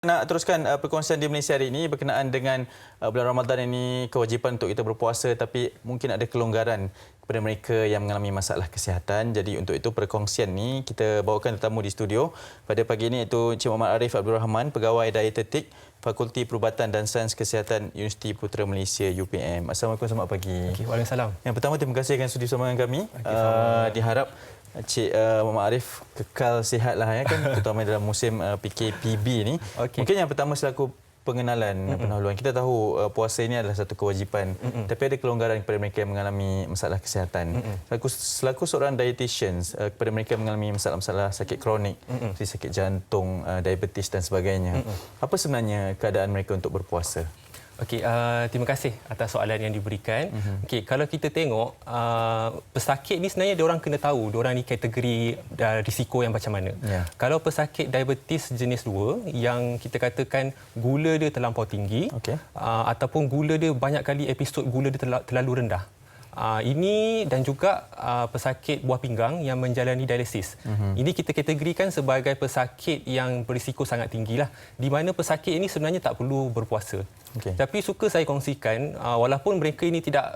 Nak teruskan perkongsian di Malaysia hari ini berkenaan dengan bulan Ramadan ini, kewajipan untuk kita berpuasa tapi mungkin ada kelonggaran kepada mereka yang mengalami masalah kesihatan. Jadi untuk itu perkongsian ni kita bawakan tetamu di studio pada pagi ini iaitu Encik Muhammad Arif Abdul Rahman, Pegawai Dietetik Fakulti Perubatan dan Sains Kesihatan Universiti Putra Malaysia UPM. Assalamualaikum, selamat pagi. Waalaikumsalam. Yang pertama, terima kasih kerana sudi bersama dengan kami. Diharap Encik Muhammad Arif kekal sihatlah ya kan, terutama dalam musim PKPB ni. Mungkin yang pertama selaku pengenalan pendahuluan. Kita tahu puasa ini adalah satu kewajipan, tapi ada kelonggaran kepada mereka yang mengalami masalah kesihatan. Selaku seorang dietitian kepada mereka yang mengalami masalah-masalah sakit kronik, seperti sakit jantung, diabetes dan sebagainya. Apa sebenarnya keadaan mereka untuk berpuasa? Okey, terima kasih atas soalan yang diberikan. Okey, kalau kita tengok pesakit ni sebenarnya diorang kena tahu diorang ni kategori risiko yang macam mana. Kalau pesakit diabetes jenis 2 yang kita katakan gula dia terlampau tinggi, ataupun gula dia banyak kali episod gula dia terlalu rendah. Ini dan juga pesakit buah pinggang yang menjalani dialisis. Ini kita kategorikan sebagai pesakit yang berisiko sangat tinggilah, di mana pesakit ini sebenarnya tak perlu berpuasa. Tapi suka saya kongsikan, walaupun mereka ini tidak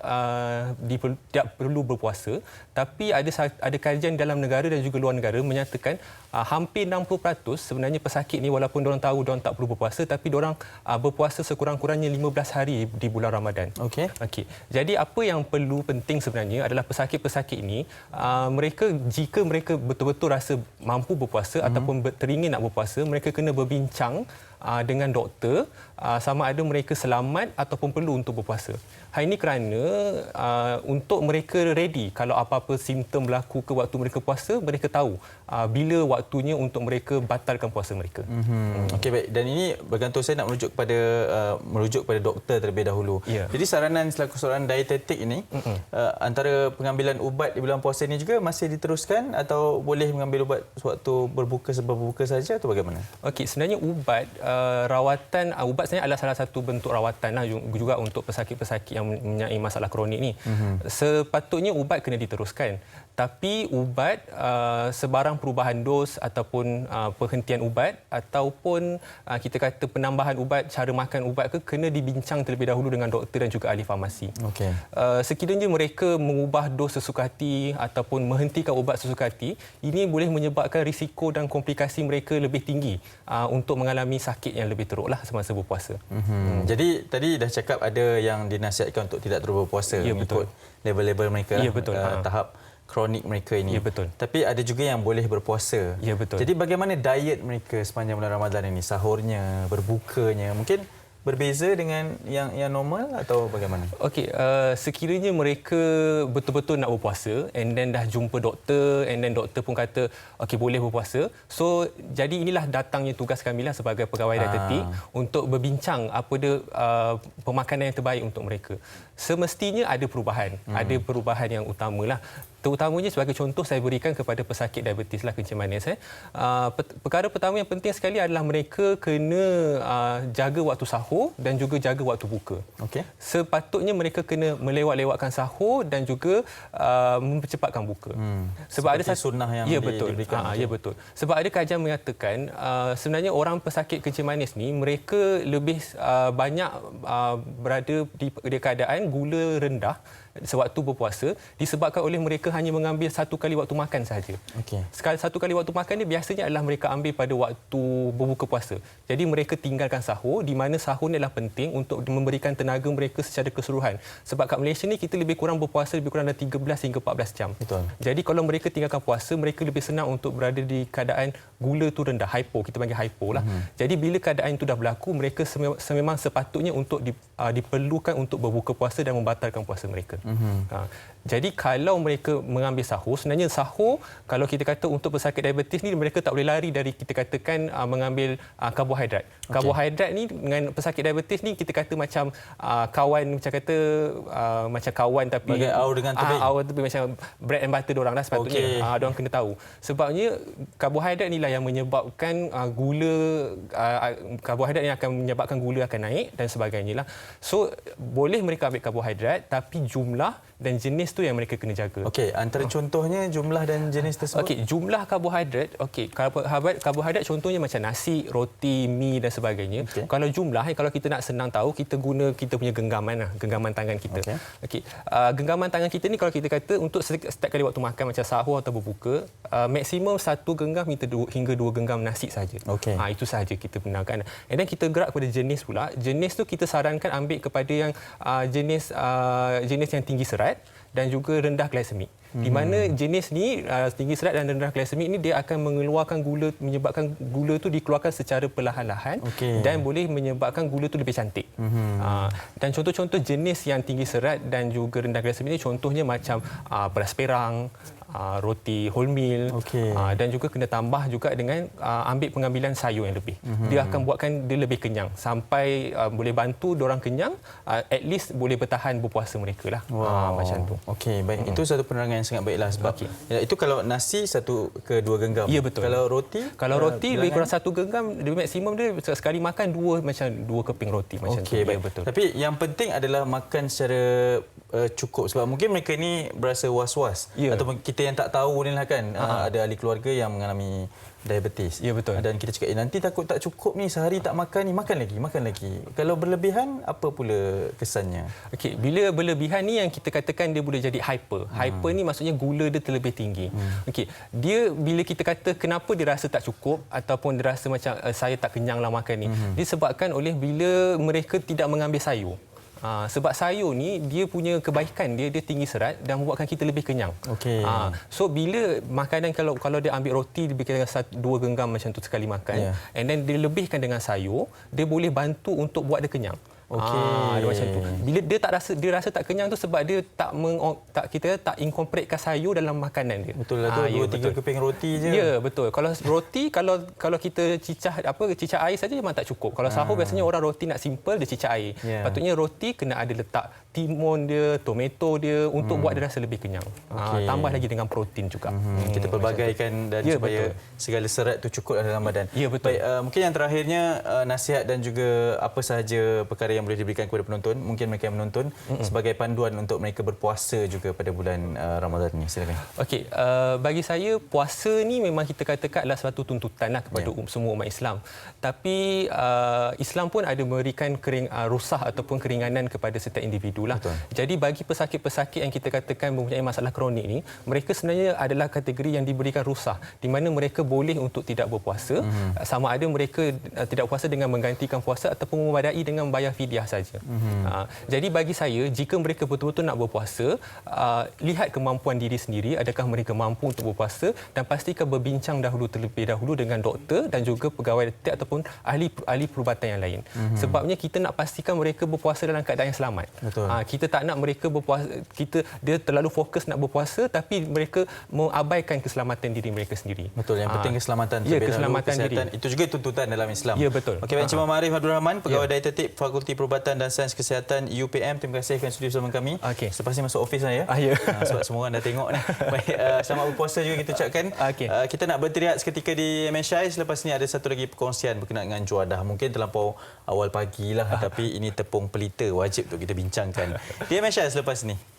perlu berpuasa, tapi ada kajian dalam negara dan juga luar negara menyatakan hampir 60% sebenarnya pesakit ini walaupun diorang tahu diorang tak perlu berpuasa, tapi diorang berpuasa sekurang-kurangnya 15 hari di bulan Ramadan. Jadi apa yang penting sebenarnya adalah pesakit-pesakit ini, jika mereka betul-betul rasa mampu berpuasa ataupun teringin nak berpuasa, mereka kena berbincang dengan doktor sama ada mereka selamat ataupun perlu untuk berpuasa. Hal ini kerana untuk mereka ready kalau apa-apa simptom berlaku ke waktu mereka puasa, mereka tahu bila waktunya untuk mereka batalkan puasa mereka. Okey, baik. Dan ini bergantung, saya nak merujuk kepada doktor terlebih dahulu. Jadi saranan selaku seorang dietetik ini, antara pengambilan ubat di bulan puasa ini juga masih diteruskan atau boleh mengambil ubat sewaktu berbuka sebab berbuka saja atau bagaimana? Okey, sebenarnya ubat ubat sebenarnya adalah salah satu bentuk rawatan juga untuk pesakit-pesakit yang mempunyai masalah kronik ni. Sepatutnya ubat kena diteruskan. Tapi ubat, sebarang perubahan dos ataupun penghentian ubat ataupun kita kata penambahan ubat, cara makan ubat kena dibincang terlebih dahulu dengan doktor dan juga ahli farmasi. Sekiranya mereka mengubah dos sesuka hati ataupun menghentikan ubat sesuka hati, ini boleh menyebabkan risiko dan komplikasi mereka lebih tinggi untuk mengalami sakit yang lebih teruklah semasa berpuasa. Jadi tadi dah cakap ada yang dinasihatkan untuk tidak terus berpuasa, mengikut level-level mereka, tahap kronik mereka ini. Tapi ada juga yang boleh berpuasa. Jadi bagaimana diet mereka sepanjang bulan Ramadan ini? Sahurnya, berbukanya, mungkin berbeza dengan yang normal atau bagaimana? Okey, sekiranya mereka betul-betul nak berpuasa and then dah jumpa doktor and then doktor pun kata okey boleh berpuasa. So jadi inilah datangnya tugas kami lah sebagai pegawai dietetik untuk berbincang apa dia pemakanan yang terbaik untuk mereka. Semestinya ada perubahan yang utamalah. Terutamanya sebagai contoh saya berikan kepada pesakit diabetes lah, kencing manis. Perkara pertama yang penting sekali adalah mereka kena jaga waktu sahur dan juga jaga waktu buka. Sepatutnya mereka kena melewat-lewatkan sahur dan juga mempercepatkan buka. Sebab ada satu sunnah yang diberikan. Betul. Sebab ada kajian mengatakan sebenarnya orang pesakit kencing manis ni mereka lebih banyak berada di keadaan gula rendah sewaktu berpuasa disebabkan oleh mereka hanya mengambil satu kali waktu makan sahaja. Satu kali waktu makan ni biasanya adalah mereka ambil pada waktu berbuka puasa. Jadi mereka tinggalkan sahur, di mana sahur ni adalah penting untuk memberikan tenaga mereka secara keseluruhan. Sebab kat Malaysia ni kita lebih kurang berpuasa lebih kurang dari 13 hingga 14 jam. Jadi kalau mereka tinggalkan puasa, mereka lebih senang untuk berada di keadaan gula tu rendah, kita panggil hypo lah. Jadi bila keadaan itu dah berlaku, mereka memang sepatutnya untuk diperlukan untuk berbuka puasa dan membatalkan puasa mereka. Jadi kalau mereka mengambil sahur, sebenarnya sahur kalau kita kata untuk pesakit diabetes ni mereka tak boleh lari dari kita katakan mengambil karbohidrat. Karbohidrat ni dengan pesakit diabetes ni kita kata macam kawan, macam kata macam kawan tapi bagai aur dengan tebing. Aur tapi macam bread and butter diorang lah sepatutnya. Diorang kena tahu. Sebabnya karbohidrat inilah yang menyebabkan karbohidrat yang akan menyebabkan gula akan naik dan sebagainya lah. So boleh mereka ambil karbohidrat tapi jumlah dan jenis jenis tu yang mereka kena jaga. Okey, antara contohnya jumlah dan jenis tersebut. Okey, jumlah karbohidrat. Okey, karbohidrat contohnya macam nasi, roti, mi dan sebagainya. Kalau jumlah, kalau kita nak senang tahu, kita guna kita punya genggaman tangan kita. Okey, genggaman tangan kita ni kalau kita kata untuk setiap kali waktu makan macam sahur atau berbuka, maksimum 1 genggam hingga 2 genggam nasi saja. Itu sahaja kita benarkan. And then kita gerak kepada jenis pula. Jenis tu kita sarankan ambil kepada yang jenis yang tinggi serat dan juga rendah gliksemik. Di mana jenis ni tinggi serat dan rendah gliksemik ni dia akan menyebabkan gula tu dikeluarkan secara perlahan-lahan dan boleh menyebabkan gula tu lebih cantik. Dan contoh-contoh jenis yang tinggi serat dan juga rendah gliksemik ni contohnya macam beras perang, roti wholemeal, dan juga kena tambah juga dengan ambil pengambilan sayur yang lebih. Dia akan buatkan dia lebih kenyang sampai boleh bantu diorang kenyang, at least boleh bertahan berpuasa mereka lah. Macam tu. Okey, baik. Itu satu penerangan yang sangat baiklah sebab itu kalau nasi 1 ke 2 genggam. Ya, betul. Kalau roti? Kalau roti lebih kurang 1 genggam, dia maksimum dia sekali makan 2 keping roti macam tu. Baik. Ya, betul. Tapi yang penting adalah makan secara cukup sebab mungkin mereka ni berasa was-was ataupun kita yang tak tahu ni lah kan, ada ahli keluarga yang mengalami diabetes. Ya, betul. Dan kita cakap nanti takut tak cukup ni, sehari tak makan ni, makan lagi. Kalau berlebihan, apa pula kesannya? Okey, bila berlebihan ni yang kita katakan dia boleh jadi hyper. Hyper ni maksudnya gula dia terlebih tinggi. Okey, dia bila kita kata kenapa dia rasa tak cukup ataupun dia rasa macam saya tak kenyanglah makan ni, disebabkan oleh bila mereka tidak mengambil sayur. Sebab sayur ni dia punya kebaikan dia tinggi serat dan membuatkan kita lebih kenyang. So bila makanan kalau dia ambil roti lebih kurang 2 genggam macam tu sekali makan, and then dia lebihkan dengan sayur, dia boleh bantu untuk buat dia kenyang. Dia macam tu. Bila dia rasa tak kenyang tu sebab dia tak incorporatekan sayur dalam makanan dia. Betul lah tu, 2-3 keping roti je. Ya, betul. Kalau roti kalau kita cicah air saja memang tak cukup. Kalau sahur biasanya orang roti nak simple dia cicah air. Patutnya roti kena ada letak timun dia, tomato dia untuk buat dia rasa lebih kenyang. Tambah lagi dengan protein juga. Kita pelbagaikan dan supaya segala serat tu cukup dalam badan. Ya, betul. Baik, mungkin yang terakhirnya nasihat dan juga apa sahaja perkara yang boleh diberikan kepada penonton, mungkin mereka yang menonton sebagai panduan untuk mereka berpuasa juga pada bulan Ramadan ni. Silakan. Okey, bagi saya puasa ni memang kita katakan adalah suatu tuntutanlah kepada semua umat Islam. Tapi Islam pun ada memberikan rusah ataupun keringanan kepada setiap individu lah. Jadi bagi pesakit-pesakit yang kita katakan mempunyai masalah kronik ni, mereka sebenarnya adalah kategori yang diberikan rusah di mana mereka boleh untuk tidak berpuasa, sama ada mereka tidak puasa dengan menggantikan puasa ataupun memadai dengan bayar fidyah saja. Jadi bagi saya, jika mereka betul-betul nak berpuasa, lihat kemampuan diri sendiri, adakah mereka mampu untuk berpuasa, dan pastikan berbincang terlebih dahulu dengan doktor dan juga pegawai detik ataupun ahli perubatan yang lain. Sebabnya kita nak pastikan mereka berpuasa dalam keadaan yang selamat. Kita tak nak mereka berpuasa, dia terlalu fokus nak berpuasa tapi mereka mengabaikan keselamatan diri mereka sendiri. Betul, yang penting keselamatan. Ya, keselamatan diri. Itu juga tuntutan dalam Islam. Ya, betul. Okey, Encik Muhammad Arif Abdul Rahman, pegawai dietetik Fakulti Perubatan dan Sains Kesihatan UPM. Terima kasih kerana sudi bersama kami. Selepas ini masuk ofis saya. Sebab semua orang dah tengok dah. Baik, selamat berpuasa juga kita ucapkan. Kita nak berhenti rehat seketika di MSI. Selepas ini ada satu lagi perkongsian berkenaan dengan juadah. Mungkin terlampau awal pagi lah, tapi ini tepung pelita wajib untuk kita bincangkan. Di MSI selepas ini.